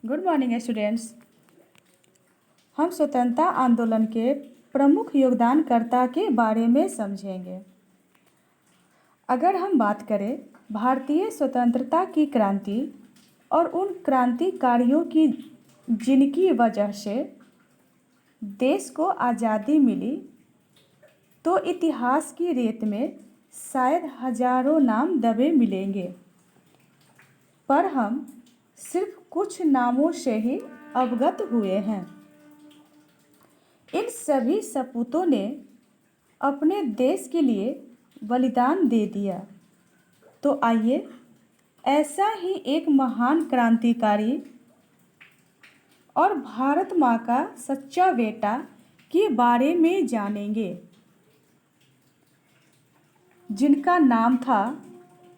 Good morning students. हम स्वतंत्रता आंदोलन के प्रमुख योगदानकर्ता के बारे में समझेंगे। अगर हम बात करें भारतीय स्वतंत्रता की क्रांति और उन क्रांतिकारियों की जिनकी वजह से देश को आज़ादी मिली, तो इतिहास की रेत में शायद हजारों नाम दबे मिलेंगे, पर हम सिर्फ कुछ नामों से ही अवगत हुए हैं। इन सभी सपूतों ने अपने देश के लिए बलिदान दे दिया। तो आइए ऐसा ही एक महान क्रांतिकारी और भारत माँ का सच्चा बेटा के बारे में जानेंगे, जिनका नाम था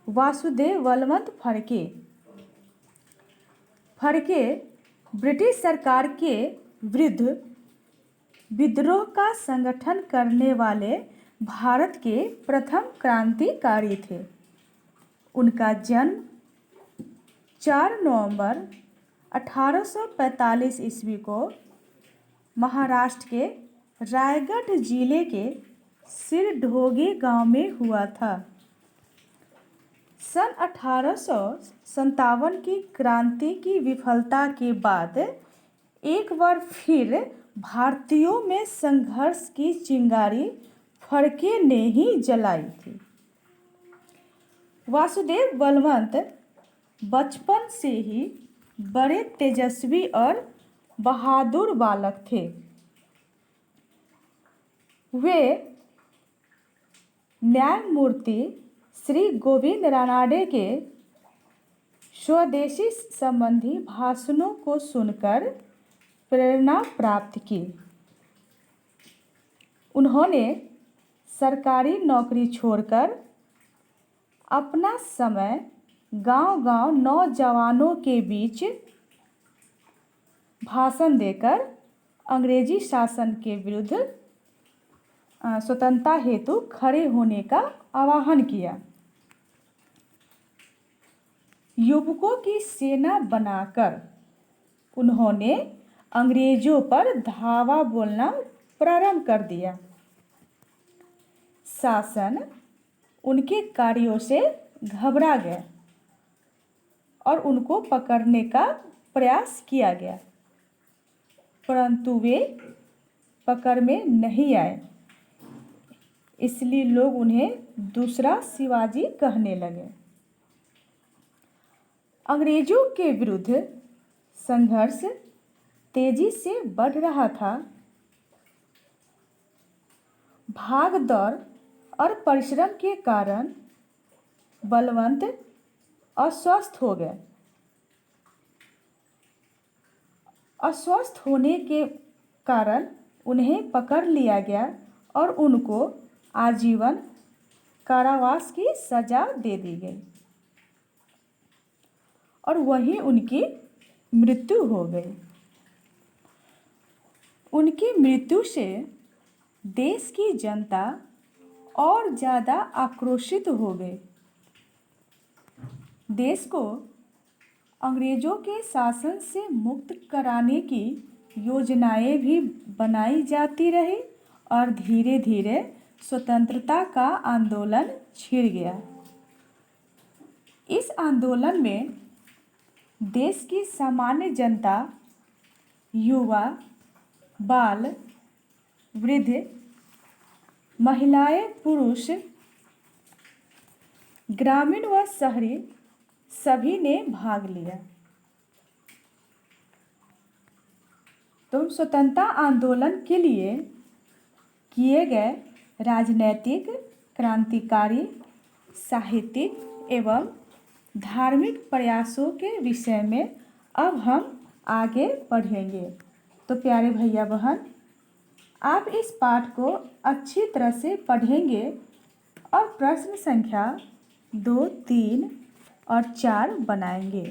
वासुदेव बलवंत फड़के। फड़के ब्रिटिश सरकार के विरुद्ध विद्रोह का संगठन करने वाले भारत के प्रथम क्रांतिकारी थे। उनका जन्म 4 नवंबर 1845 ईस्वी को महाराष्ट्र के रायगढ़ जिले के सिरढोगे गांव में हुआ था। सन 1857 की क्रांति की विफलता के बाद एक बार फिर भारतीयों में संघर्ष की चिंगारी फड़के ने ही जलाई थी। वासुदेव बलवंत बचपन से ही बड़े तेजस्वी और बहादुर बालक थे। वे न्यायमूर्ति श्री गोविंद रानडे के स्वदेशी संबंधी भाषणों को सुनकर प्रेरणा प्राप्त की। उन्होंने सरकारी नौकरी छोड़कर अपना समय गांव-गांव नौजवानों के बीच भाषण देकर अंग्रेजी शासन के विरुद्ध स्वतंत्रता हेतु खड़े होने का आह्वान किया। युवकों की सेना बनाकर उन्होंने अंग्रेजों पर धावा बोलना प्रारंभ कर दिया। शासन उनके कार्यों से घबरा गया और उनको पकड़ने का प्रयास किया गया, परंतु वे पकड़ में नहीं आए। इसलिए लोग उन्हें दूसरा शिवाजी कहने लगे। अंग्रेजों के विरुद्ध संघर्ष तेजी से बढ़ रहा था। भाग दौड़ और परिश्रम के कारण बलवंत अस्वस्थ हो गए। अस्वस्थ होने के कारण उन्हें पकड़ लिया गया और उनको आजीवन कारावास की सजा दे दी गई और वहीं उनकी मृत्यु हो गई। उनकी मृत्यु से देश की जनता और ज़्यादा आक्रोशित हो गई। देश को अंग्रेजों के शासन से मुक्त कराने की योजनाएं भी बनाई जाती रही और धीरे धीरे स्वतंत्रता का आंदोलन छिड़ गया। इस आंदोलन में देश की सामान्य जनता, युवा, बाल, वृद्ध, महिलाएं, पुरुष, ग्रामीण व शहरी सभी ने भाग लिया। तो स्वतंत्रता आंदोलन के लिए किए गए राजनैतिक, क्रांतिकारी, साहित्यिक एवं धार्मिक प्रयासों के विषय में अब हम आगे पढ़ेंगे। तो प्यारे भैया बहन, आप इस पाठ को अच्छी तरह से पढ़ेंगे और प्रश्न संख्या 2, 3 और 4 बनाएंगे।